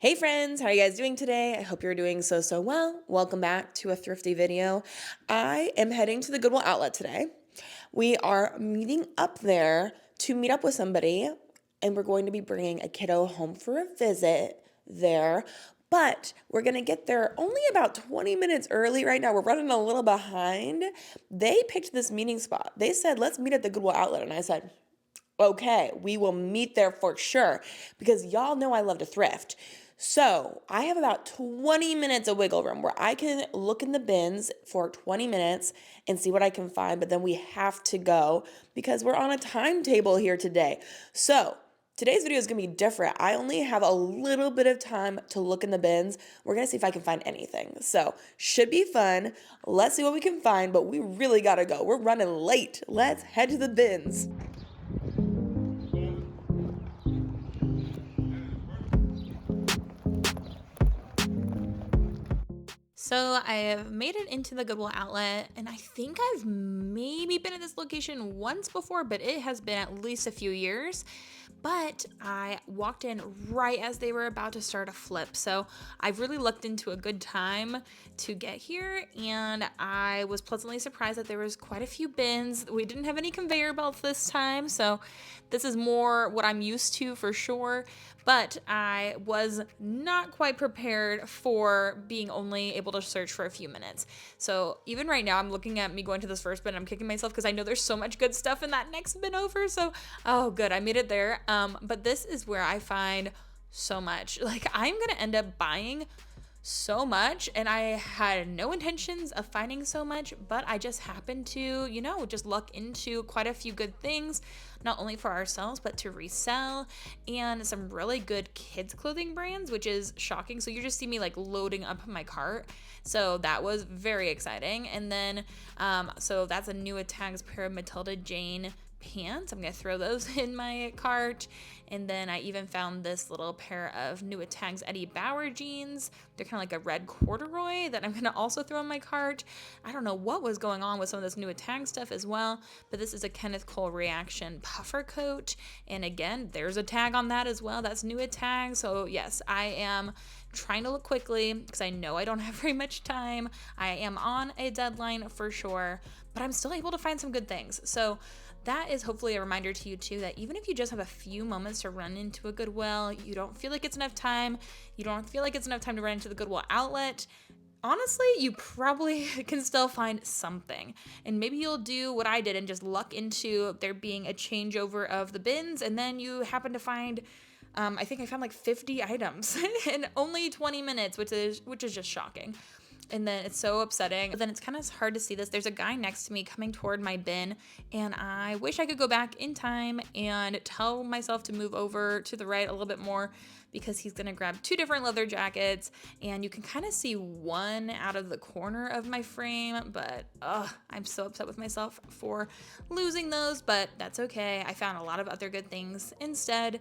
Hey friends, how are you guys doing today? I hope you're doing so well. Welcome back to a thrifty video. I am heading to the Goodwill outlet today. We are meeting up there to meet up with somebody, and we're going to be bringing a kiddo home for a visit there. But we're going to get there only about 20 minutes early right now. We're running a little behind. They picked this meeting spot. They said, let's meet at the Goodwill outlet. And I said, okay, we will meet there for sure because y'all know I love to thrift. So I have about 20 minutes of wiggle room where I can look in the bins for 20 minutes and see what I can find, but then we have to go because we're on a timetable here today. So today's video is gonna be different. I only have a little bit of time to look in the bins. We're gonna see if I can find anything. So should be fun. Let's see what we can find, but we really gotta go. We're running late. Let's head to the bins. So I have made it into the Goodwill outlet, and I think I've maybe been at this location once before, but it has been at least a few years. But I walked in right as they were about to start a flip. So I've really looked into a good time to get here, and I was pleasantly surprised that there was quite a few bins. We didn't have any conveyor belts this time, so this is more what I'm used to for sure. But I was not quite prepared for being only able to search for a few minutes. So even right now, I'm looking at me going to this first bin. I'm kicking myself because I know there's so much good stuff in that next bin over. So, oh, good. I made it there. But this is where I find so much. Like, I'm going to end up buying so much, and I had no intentions of finding so much, but I just happened to, just luck into quite a few good things, not only for ourselves, but to resell, and some really good kids clothing brands, which is shocking. So you just see me like loading up my cart. So that was very exciting. And then, so that's a new Tags pair of Matilda Jane pants. I'm gonna throw those in my cart. And then I even found this little pair of new Tags Eddie Bauer jeans. They're kind of like a red corduroy that I'm gonna also throw in my cart. I don't know what was going on with some of this new Tag stuff as well, but this is a Kenneth Cole Reaction puffer coat, and again, there's a tag on that as well. That's new Tag. So yes, I am trying to look quickly because I know I don't have very much time. I am on a deadline for sure, but I'm still able to find some good things. So that is hopefully a reminder to you too, that even if you just have a few moments to run into a Goodwill, you don't feel like it's enough time, you don't feel like it's enough time to run into the Goodwill outlet, honestly, you probably can still find something. And maybe you'll do what I did and just luck into there being a changeover of the bins, and then you happen to find I think I found like 50 items in only 20 minutes, which is just shocking. And then it's so upsetting. But then it's kind of hard to see this. There's a guy next to me coming toward my bin, and I wish I could go back in time and tell myself to move over to the right a little bit more, because he's gonna grab two different leather jackets, and you can kind of see one out of the corner of my frame, but I'm so upset with myself for losing those, but that's okay. I found a lot of other good things instead.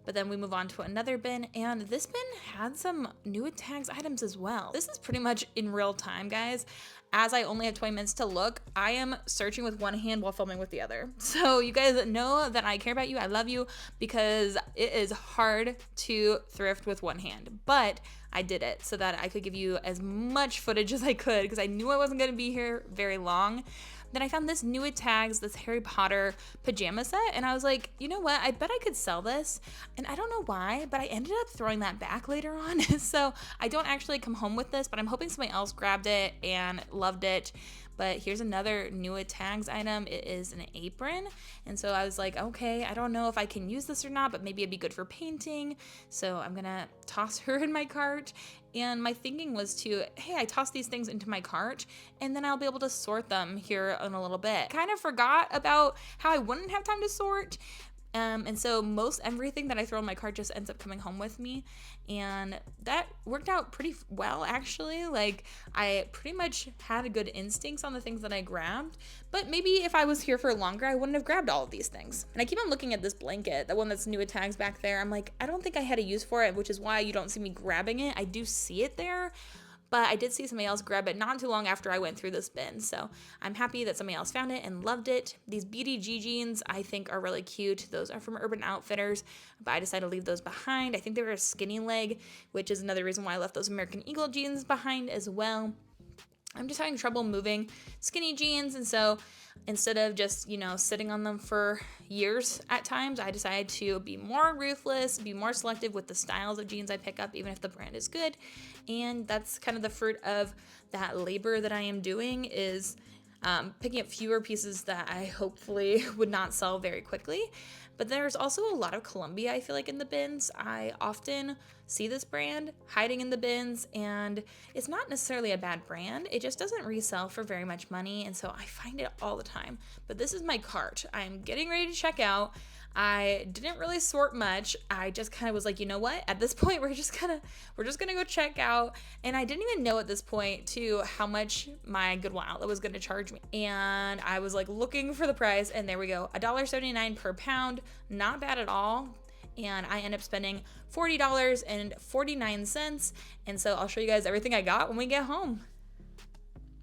But then we move on to another bin, and this bin had some new Tags items as well. This is pretty much in real time, guys. As I only have 20 minutes to look, I am searching with one hand while filming with the other. So you guys know that I care about you, I love you, because it is hard to thrift with one hand. But I did it so that I could give you as much footage as I could, because I knew I wasn't gonna be here very long. Then I found this new Tags, this Harry Potter pajama set, and I was like, you know what? I bet I could sell this. And I don't know why, but I ended up throwing that back later on. So I don't actually come home with this, but I'm hoping somebody else grabbed it and loved it. But here's another new Tags item. It is an apron. And so I was like, okay, I don't know if I can use this or not, but maybe it'd be good for painting. So I'm gonna toss her in my cart. And my thinking was hey, I toss these things into my cart, and then I'll be able to sort them here in a little bit. Kind of forgot about how I wouldn't have time to sort. And so most everything that I throw in my cart just ends up coming home with me. And that worked out pretty well, actually. Like, I pretty much had good instincts on the things that I grabbed. But maybe if I was here for longer, I wouldn't have grabbed all of these things. And I keep on looking at this blanket, the one that's new Tags back there. I'm like, I don't think I had a use for it, which is why you don't see me grabbing it. I do see it there, but I did see somebody else grab it not too long after I went through this bin. So I'm happy that somebody else found it and loved it. These BDG jeans I think are really cute. Those are from Urban Outfitters, but I decided to leave those behind. I think they were a skinny leg, which is another reason why I left those American Eagle jeans behind as well. I'm just having trouble moving skinny jeans, and so instead of just, sitting on them for years at times, I decided to be more ruthless, be more selective with the styles of jeans I pick up, even if the brand is good. And that's kind of the fruit of that labor that I am doing, is picking up fewer pieces that I hopefully would not sell very quickly. But there's also a lot of Columbia, I feel like, in the bins. I often see this brand hiding in the bins, and it's not necessarily a bad brand. It just doesn't resell for very much money, and so I find it all the time. But this is my cart. I'm getting ready to check out. I didn't really sort much. I just kind of was like, you know what? At this point, we're just gonna go check out. And I didn't even know at this point too how much my Goodwill outlet was gonna charge me. And I was like looking for the price, and there we go, $1.79 per pound. Not bad at all. And I end up spending $40.49. And so I'll show you guys everything I got when we get home.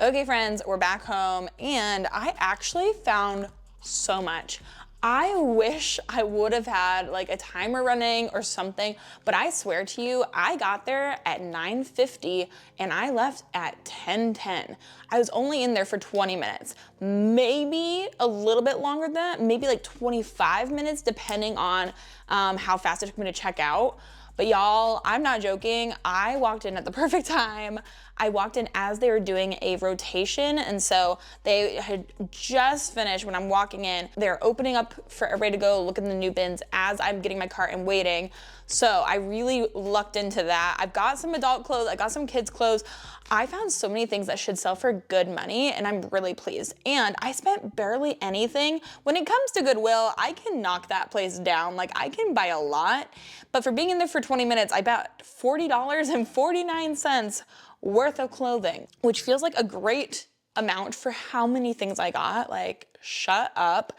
Okay, friends, we're back home, and I actually found so much. I wish I would have had like a timer running or something, but I swear to you, I got there at 9:50 and I left at 10:10. I was only in there for 20 minutes, maybe a little bit longer than that, maybe like 25 minutes, depending on how fast it took me to check out. But y'all, I'm not joking. I walked in at the perfect time. I walked in as they were doing a rotation, and so they had just finished when I'm walking in. They're opening up for everybody to go look in the new bins as I'm getting my cart and waiting. So I really lucked into that. I've got some adult clothes, I got some kids clothes. I found so many things that should sell for good money, and I'm really pleased. And I spent barely anything. When it comes to Goodwill, I can knock that place down. Like, I can buy a lot, but for being in there for 20 minutes, I bought $40.49 worth of clothing, which feels like a great amount for how many things I got. Like, shut up.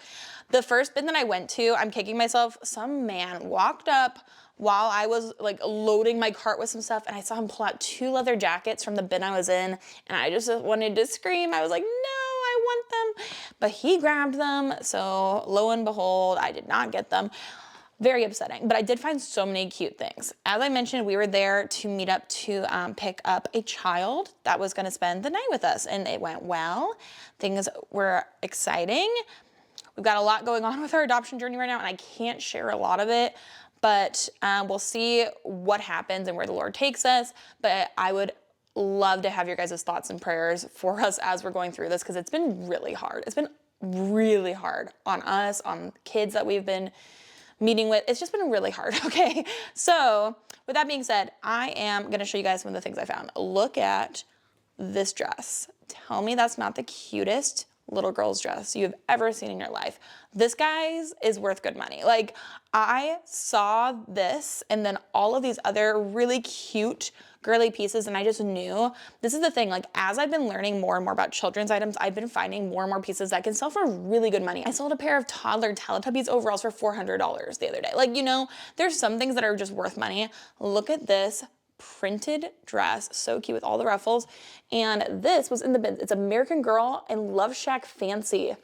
The first bin that I went to, I'm kicking myself, some man walked up while I was like loading my cart with some stuff, and I saw him pull out 2 leather jackets from the bin I was in, and I just wanted to scream. I was like, no, I want them. But he grabbed them, so lo and behold, I did not get them. Very upsetting, but I did find so many cute things. As I mentioned, we were there to meet up to pick up a child that was gonna spend the night with us, and it went well. Things were exciting. We've got a lot going on with our adoption journey right now, and I can't share a lot of it, but we'll see what happens and where the Lord takes us. But I would love to have your guys' thoughts and prayers for us as we're going through this, because it's been really hard. It's been really hard on us, on kids that we've been meeting with. It's just been really hard, okay? So with that being said, I am gonna show you guys some of the things I found. Look at this dress. Tell me that's not the cutest little girl's dress you've ever seen in your life. This, guys, is worth good money. Like, I saw this and then all of these other really cute girly pieces, and I just knew, this is the thing, like, as I've been learning more and more about children's items, I've been finding more and more pieces that can sell for really good money. I sold a pair of toddler Teletubbies overalls for $400 the other day. Like, there's some things that are just worth money. Look at this printed dress, so cute with all the ruffles, and this was in the bins. It's American Girl and Love Shack Fancy,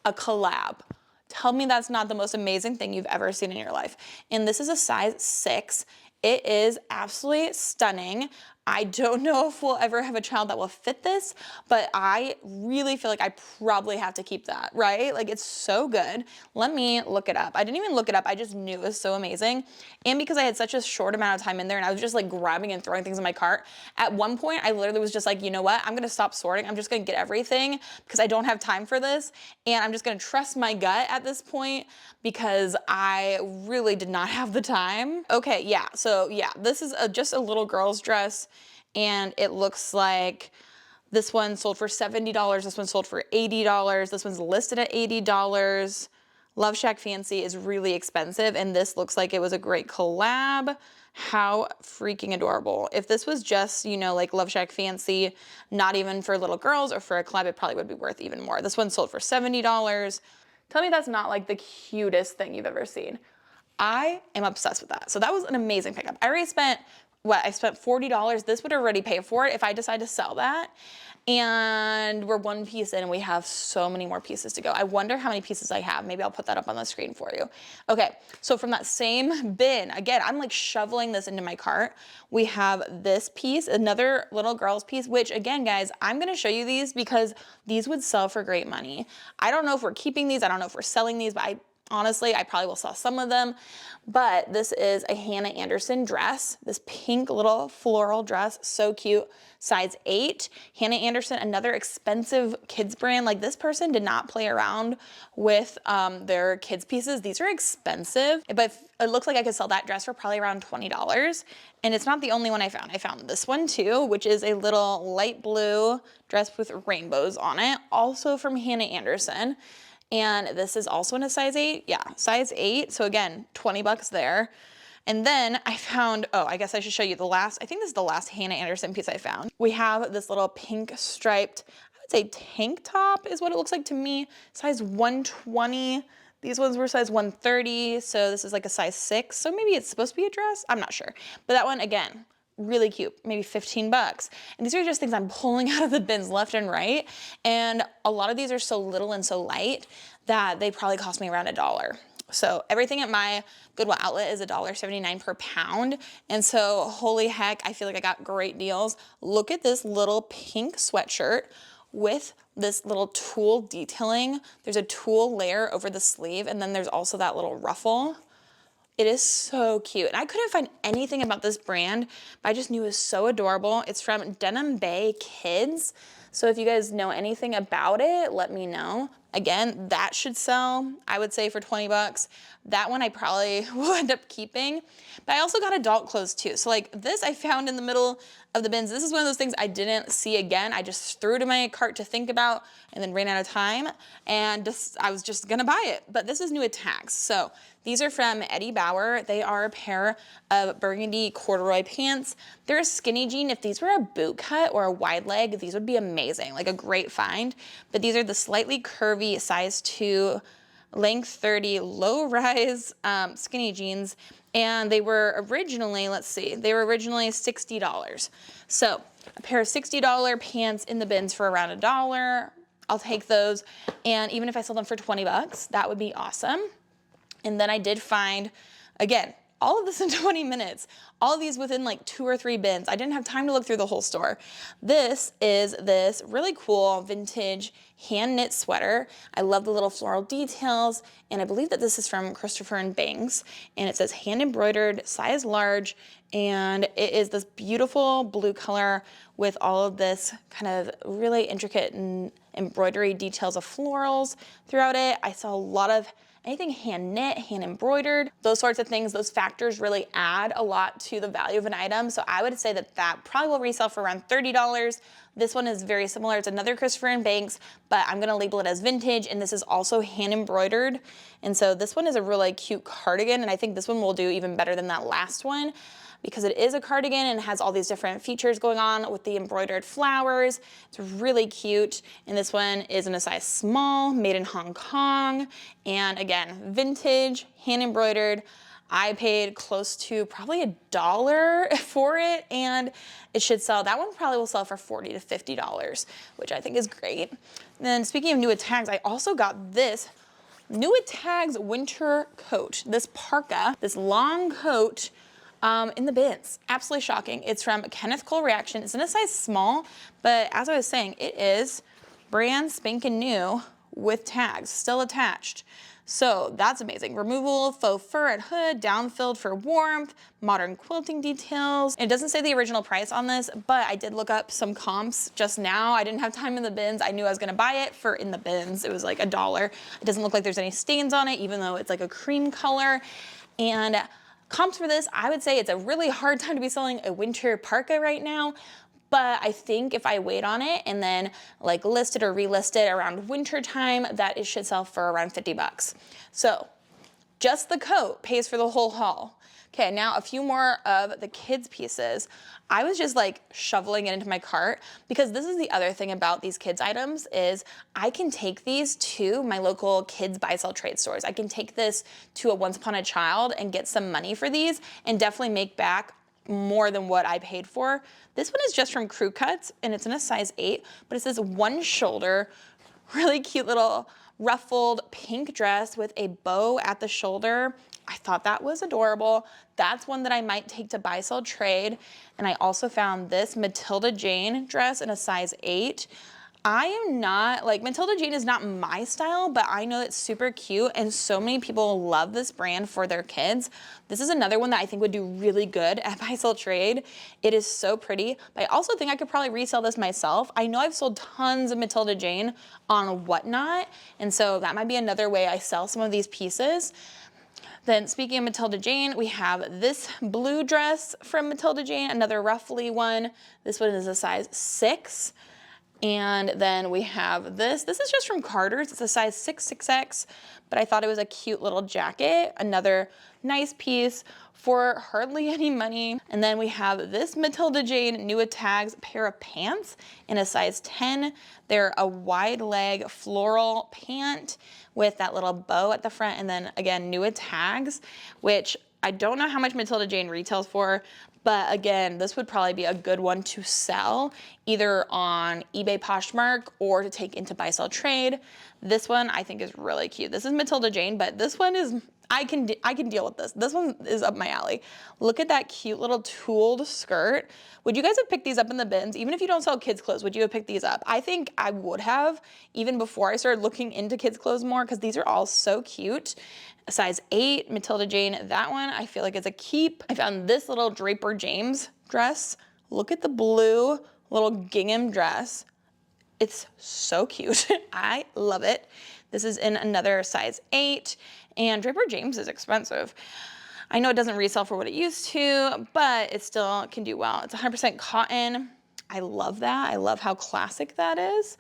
a collab. Tell me that's not the most amazing thing you've ever seen in your life. And this is a size 6. It is absolutely stunning. I don't know if we'll ever have a child that will fit this, but I really feel like I probably have to keep that, right? Like, it's so good. Let me look it up. I didn't even look it up. I just knew it was so amazing. And because I had such a short amount of time in there and I was just like grabbing and throwing things in my cart, at one point I literally was just like, you know what? I'm gonna stop sorting. I'm just gonna get everything because I don't have time for this. And I'm just gonna trust my gut at this point because I really did not have the time. Okay, yeah, so yeah, this is just a little girl's dress. And it looks like this one sold for $70, this one sold for $80, this one's listed at $80. Love Shack Fancy is really expensive, and this looks like it was a great collab. How freaking adorable. If this was just, like Love Shack Fancy, not even for little girls or for a collab, it probably would be worth even more. This one sold for $70. Tell me that's not like the cutest thing you've ever seen. I am obsessed with that. So that was an amazing pickup. I already spent I spent $40. This would already pay for it if I decide to sell that. And we're one piece in and we have so many more pieces to go. I wonder how many pieces I have. Maybe I'll put that up on the screen for you. Okay, so from that same bin, again, I'm like shoveling this into my cart. We have this piece, another little girl's piece, which again, guys, I'm gonna show you these because these would sell for great money. I don't know if we're keeping these, I don't know if we're selling these, but honestly, I probably will sell some of them, but this is a Hannah Anderson dress, this pink little floral dress, so cute, size 8. Hannah Anderson, another expensive kids brand. Like this person did not play around with their kids pieces. These are expensive, but it looks like I could sell that dress for probably around $20. And it's not the only one I found. I found this one too, which is a little light blue dress with rainbows on it, also from Hannah Anderson. And this is also in a size 8. Yeah, size 8. So again, $20 there. And then I found, oh, I guess I should show you the last, I think this is the last Hannah Anderson piece I found. We have this little pink striped, I would say tank top is what it looks like to me, size 120. These ones were size 130. So this is like a size 6. So maybe it's supposed to be a dress. I'm not sure. But that one, again, really cute, maybe $15. And these are just things I'm pulling out of the bins left and right. And a lot of these are so little and so light that they probably cost me around $1. So everything at my Goodwill outlet is $1.79 per pound. And so holy heck, I feel like I got great deals. Look at this little pink sweatshirt with this little tulle detailing. There's a tulle layer over the sleeve, and then there's also that little ruffle. It is so cute. And I couldn't find anything about this brand, but I just knew it was so adorable. It's from Denim Bay Kids. So if you guys know anything about it, let me know. Again, that should sell, I would say, for $20. That one I probably will end up keeping. But I also got adult clothes too. So like this I found in the middle of the bins. This is one of those things I didn't see again. I just threw it in my cart to think about and then ran out of time. And I was just gonna buy it. But this is new at tags. So these are from Eddie Bauer. They are a pair of burgundy corduroy pants. They're a skinny jean. If these were a boot cut or a wide leg, these would be amazing, like a great find. But these are the slightly curvy size 2, length 30, low rise skinny jeans. And they were originally, let's see, they were originally $60. So a pair of $60 pants in the bins for around $1. I'll take those. And even if I sell them for $20, that would be awesome. And then I did find, again, all of this in 20 minutes, all of these within like 2 or 3 bins. I didn't have time to look through the whole store. This is this really cool vintage hand knit sweater. I love the little floral details. And I believe that this is from Christopher & Banks. And it says hand embroidered, size large. And it is this beautiful blue color with all of this kind of really intricate and embroidery details of florals throughout it. I saw a lot of anything hand knit, hand embroidered, those sorts of things, those factors really add a lot to the value of an item. So I would say that that probably will resell for around $30. This one is very similar. It's another Christopher & Banks, but I'm gonna label it as vintage, and this is also hand embroidered. And so this one is a really cute cardigan, and I think this one will do even better than that last one, because it is a cardigan and has all these different features going on with the embroidered flowers. It's really cute. And this one is in a size small, made in Hong Kong. And again, vintage, hand embroidered. I paid close to probably $1 for it, and it should sell. That one probably will sell for $40 to $50, which I think is great. And then speaking of new at tags, I also got this new at tags winter coat, this parka, this long coat, in the bins. Absolutely shocking. It's from Kenneth Cole Reaction. It's in a size small, but as I was saying, it is brand spanking new with tags still attached. So that's amazing. Removable faux fur at hood, down-filled for warmth, modern quilting details. It doesn't say the original price on this, but I did look up some comps just now. I didn't have time in the bins. I knew I was gonna buy it for in the bins. It was like $1. It doesn't look like there's any stains on it, even though it's like a cream color. And comps for this, I would say it's a really hard time to be selling a winter parka right now, but I think if I wait on it and then like list it or relist it around winter time, that it should sell for around $50. So just the coat pays for the whole haul. Okay, now a few more of the kids pieces. I was just like shoveling it into my cart because this is the other thing about these kids items is I can take these to my local kids buy sell trade stores. I can take this to a Once Upon a Child and get some money for these and definitely make back more than what I paid for. This one is just from Crew Cuts and it's in a size 8, but it says one shoulder, really cute little ruffled pink dress with a bow at the shoulder. I thought that was adorable. That's one that I might take to buy, sell, trade. And I also found this Matilda Jane dress in a size 8. I am not, like, Matilda Jane is not my style, but I know it's super cute and so many people love this brand for their kids. This is another one that I think would do really good at buy, sell, trade. It is so pretty, but I also think I could probably resell this myself. I know I've sold tons of Matilda Jane on Whatnot, and so that might be another way I sell some of these pieces. Then speaking of Matilda Jane, we have this blue dress from Matilda Jane, another ruffly one. This one is a size 6. And then we have this. This is just from Carter's. It's a size 6X, but I thought it was a cute little jacket. Another nice piece for hardly any money. And then we have this Matilda Jane New Tags pair of pants in a size 10. They're a wide leg floral pant with that little bow at the front. And then again, New Tags, which I don't know how much Matilda Jane retails for, but again, this would probably be a good one to sell either on eBay, Poshmark, or to take into buy, sell, trade. This one I think is really cute. This is Matilda Jane, but this one is, I can deal with this. This one is up my alley. Look at that cute little tooled skirt. Would you guys have picked these up in the bins? Even if you don't sell kids clothes, would you have picked these up? I think I would have, even before I started looking into kids clothes more, because these are all so cute. A size 8, Matilda Jane, that one I feel like is a keep. I found this little Draper James dress. Look at the blue little gingham dress. It's so cute. I love it. This is in another size 8, and Draper James is expensive. I know it doesn't resell for what it used to, but it still can do well. It's 100% cotton. I love that. I love how classic that is.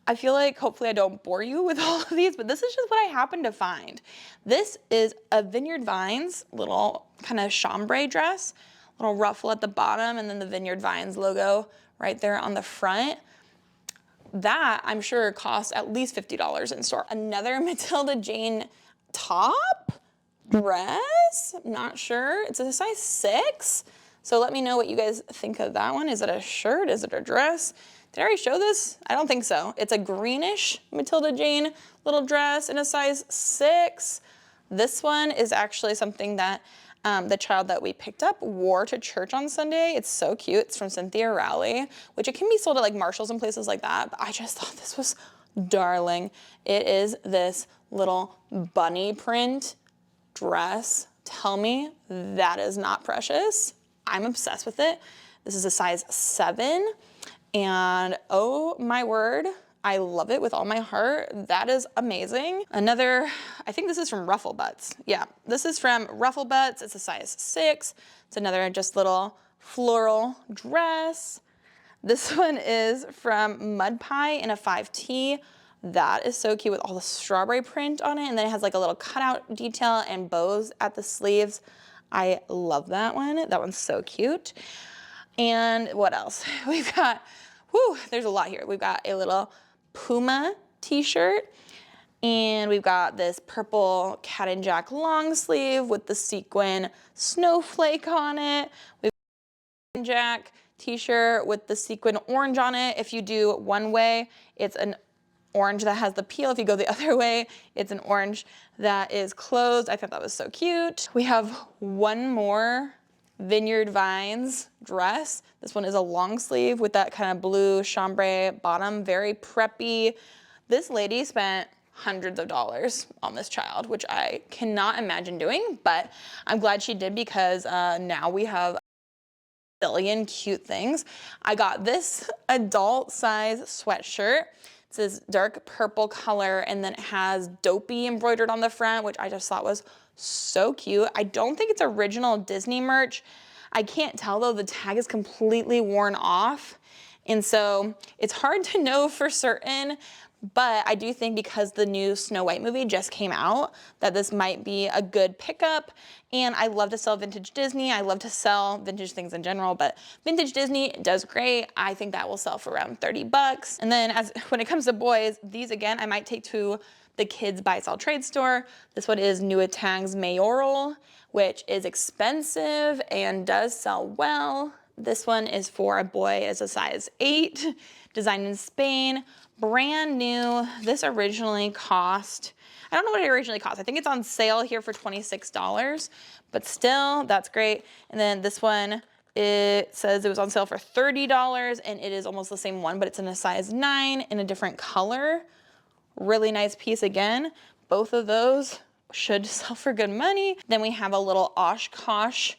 I feel like hopefully I don't bore you with all of these, but this is just what I happened to find. This is a Vineyard Vines little kind of chambray dress, little ruffle at the bottom, and then the Vineyard Vines logo right there on the front. That I'm sure costs at least $50 in store. Another Matilda Jane top dress, I'm not sure. It's a size 6. So let me know what you guys think of that one. Is it a shirt? Is it a dress? Did I already show this? I don't think so. It's a greenish Matilda Jane little dress in a size 6. This one is actually something that the child that we picked up wore to church on Sunday. It's so cute. It's from Cynthia Rowley, which it can be sold at like Marshall's and places like that, but I just thought this was darling. It is this little bunny print dress. Tell me that is not precious. I'm obsessed with it. This is a size 7. And oh my word, I love it with all my heart. That is amazing. Another, I think this is from Ruffle Butts. Yeah, this is from Ruffle Butts. It's a size 6. It's another just little floral dress. This one is from Mud Pie in a 5T. That is so cute with all the strawberry print on it. And then it has like a little cutout detail and bows at the sleeves. I love that one. That one's so cute. And what else? We've got, there's a lot here. We've got a little Puma t-shirt, and we've got this purple Cat and Jack long sleeve with the sequin snowflake on it. We've got a Jack t-shirt with the sequin orange on it. If you do one way, it's an orange that has the peel. If you go the other way, it's an orange that is closed. I thought that was so cute. We have one more Vineyard Vines dress. This one is a long sleeve with that kind of blue chambray bottom, very preppy. This lady spent hundreds of dollars on this child, which I cannot imagine doing, but I'm glad she did because now we have a billion cute things. I got this adult size sweatshirt. It's this dark purple color, and then it has Dopey embroidered on the front, which I just thought was so cute. I don't think it's original Disney merch. I can't tell though, the tag is completely worn off. And so it's hard to know for certain, but I do think because the new Snow White movie just came out, that this might be a good pickup. And I love to sell vintage Disney. I love to sell vintage things in general, but vintage Disney does great. I think that will sell for around $30. And then when it comes to boys, these again, I might take to the kids buy sell trade store. This one is New Tags Mayoral, which is expensive and does sell well. This one is for a boy as a size 8, designed in Spain, brand new. This originally cost, I don't know what it originally cost. I think it's on sale here for $26, but still, that's great. And then this one, it says it was on sale for $30, and it is almost the same one, but it's in a size 9 in a different color. Really nice piece again. Both of those should sell for good money. Then we have a little Oshkosh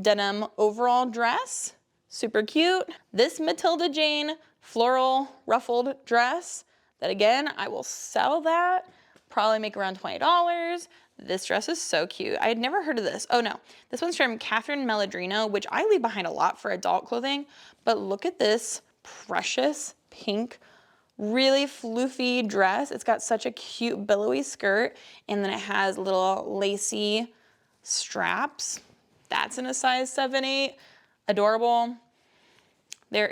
denim overall dress. Super cute. This Matilda Jane floral ruffled dress that, again, I will sell that. Probably make around $20. This dress is so cute. I had never heard of this. Oh no, this one's from Catherine Melodrino, which I leave behind a lot for adult clothing, but look at this precious pink, really floofy dress. It's got such a cute billowy skirt, and then it has little lacy straps. That's in a size 7-8, adorable. Here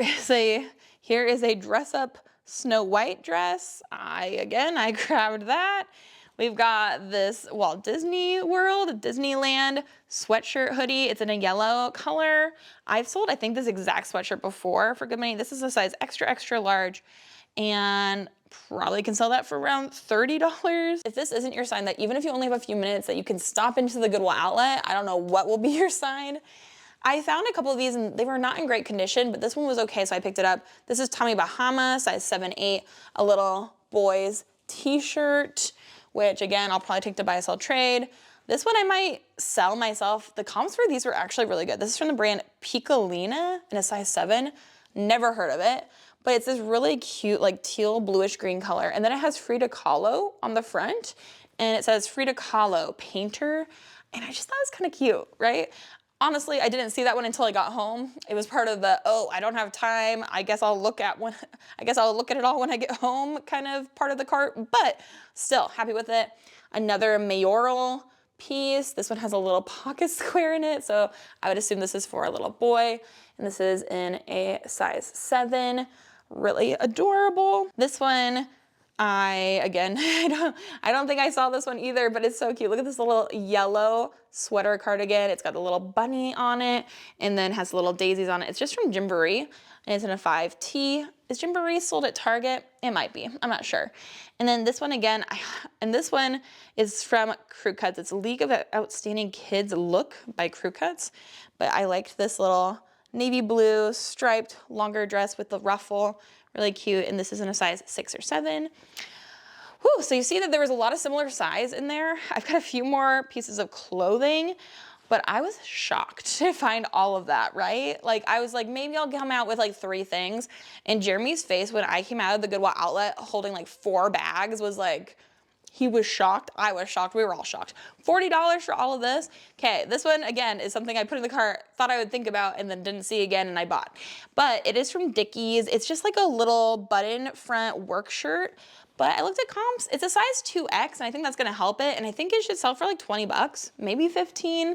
is a dress up Snow White dress. I grabbed that. We've got this Walt Disney World, Disneyland sweatshirt hoodie. It's in a yellow color. I've sold, I think, this exact sweatshirt before for good money. This is a size extra, extra large, and probably can sell that for around $30. If this isn't your sign that even if you only have a few minutes that you can stop into the Goodwill outlet, I don't know what will be your sign. I found a couple of these and they were not in great condition, but this one was okay, so I picked it up. This is Tommy Bahama, size 7-8, a little boy's t-shirt, which again, I'll probably take to buy, sell, trade. This one I might sell myself. The comps for these were actually really good. This is from the brand Piccolina in a size 7. Never heard of it, but it's this really cute, like teal bluish green color. And then it has Frida Kahlo on the front, and it says Frida Kahlo painter. And I just thought it was kind of cute, right? Honestly, I didn't see that one until I got home. It was part of the, oh, I don't have time. I guess I'll look at it all when I get home kind of part of the cart, but still happy with it. Another mayoral piece. This one has a little pocket square in it, so I would assume this is for a little boy. And this is in a size 7. Really adorable. This one, I don't think I saw this one either, but it's so cute. Look at this little yellow sweater cardigan. It's got a little bunny on it and then has little daisies on it. It's just from Gymboree and it's in a 5T. Is Gymboree sold at Target? It might be, I'm not sure. And then this one again, and this one is from Crew Cuts. It's League of Outstanding Kids Look by Crew Cuts, but I liked this little navy blue striped longer dress with the ruffle. Really cute, and this is in a size 6 or 7. Whew, so you see that there was a lot of similar size in there. I've got a few more pieces of clothing, but I was shocked to find all of that, right? Like, I was like, maybe I'll come out with like 3 things. And Jeremy's face when I came out of the Goodwill outlet holding like 4 bags was like, he was shocked. I was shocked. We were all shocked. $40 for all of this. Okay, this one, again, is something I put in the cart, thought I would think about, and then didn't see again, and I bought. But it is from Dickies. It's just like a little button front work shirt. But I looked at comps. It's a size 2X, and I think that's going to help it. And I think it should sell for like 20 bucks, maybe 15.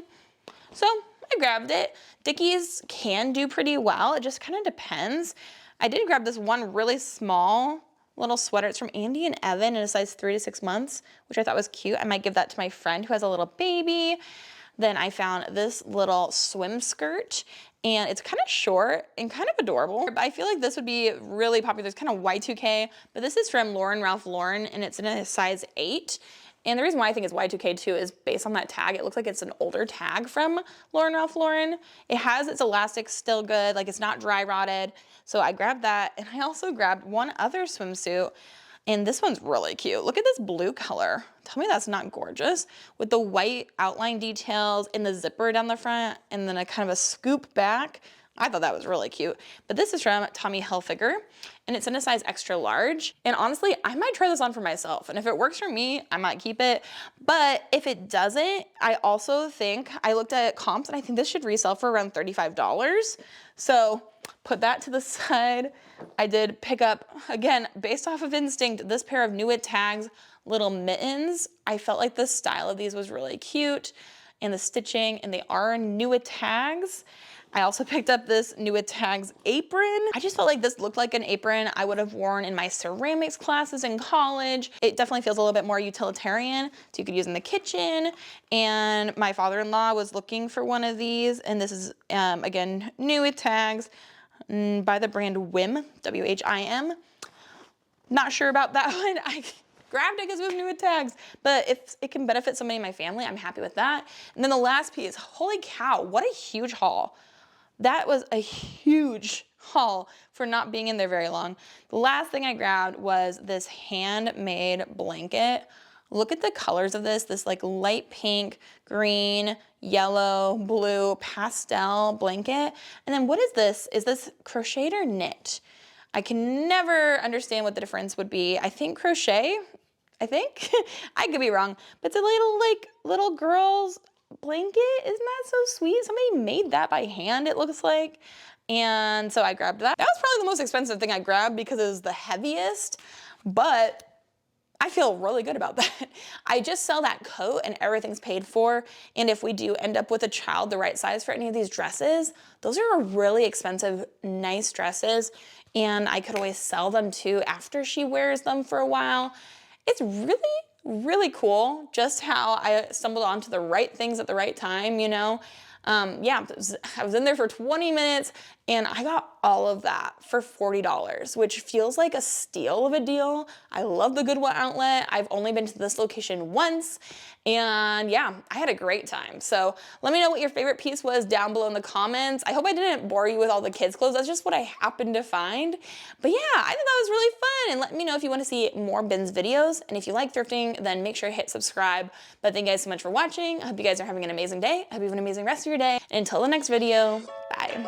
So I grabbed it. Dickies can do pretty well. It just kind of depends. I did grab this one really small little sweater. It's from Andy and Evan in a size 3 to 6 months, which I thought was cute. I might give that to my friend who has a little baby. Then I found this little swim skirt, and it's kind of short and kind of adorable. But I feel like this would be really popular. It's kind of Y2K, but this is from Ralph Lauren, and it's in a size 8. And the reason why I think it's Y2K too is based on that tag. It looks like it's an older tag from Ralph Lauren. It has its elastics still good, like it's not dry rotted. So I grabbed that, and I also grabbed one other swimsuit, and this one's really cute. Look at this blue color. Tell me that's not gorgeous. With the white outline details and the zipper down the front, and then a kind of a scoop back. I thought that was really cute. But this is from Tommy Hilfiger, and it's in a size extra large. And honestly, I might try this on for myself. And if it works for me, I might keep it. But if it doesn't, I also think, I looked at comps, and I think this should resell for around $35. So put that to the side. I did pick up, again, based off of instinct, this pair of New Tags little mittens. I felt like the style of these was really cute, and the stitching, and they are New Tags. I also picked up this New with Tags apron. I just felt like this looked like an apron I would have worn in my ceramics classes in college. It definitely feels a little bit more utilitarian, so you could use in the kitchen. And my father-in-law was looking for one of these, and this is, again, New with Tags by the brand Whim, W-H-I-M. Not sure about that one. I grabbed it because it was New with Tags, but if it can benefit somebody in my family, I'm happy with that. And then the last piece, holy cow, what a huge haul. That was a huge haul for not being in there very long. The last thing I grabbed was this handmade blanket. Look at the colors of this like light pink, green, yellow, blue, pastel blanket. And then what is this? Is this crocheted or knit? I can never understand what the difference would be. I think crochet, I think. I could be wrong, but it's a little girl's blanket. Isn't that so sweet? Somebody made that by hand, it looks like. And so I grabbed that. That was probably the most expensive thing I grabbed because it was the heaviest, but I feel really good about that. I just sell that coat and everything's paid for. And if we do end up with a child the right size for any of these dresses, those are really expensive, nice dresses. And I could always sell them too after she wears them for a while. It's really cool just how I stumbled onto the right things at the right time, you know? Yeah, I was in there for 20 minutes and I got all of that for $40, which feels like a steal of a deal. I love the Goodwill outlet. I've only been to this location once and yeah, I had a great time. So let me know what your favorite piece was down below in the comments. I hope I didn't bore you with all the kids' clothes. That's just what I happened to find. But yeah, I think that was really fun. And let me know if you want to see more bins videos. And if you like thrifting, then make sure to hit subscribe. But thank you guys so much for watching. I hope you guys are having an amazing day. I hope you have an amazing rest of your day. And until the next video, bye.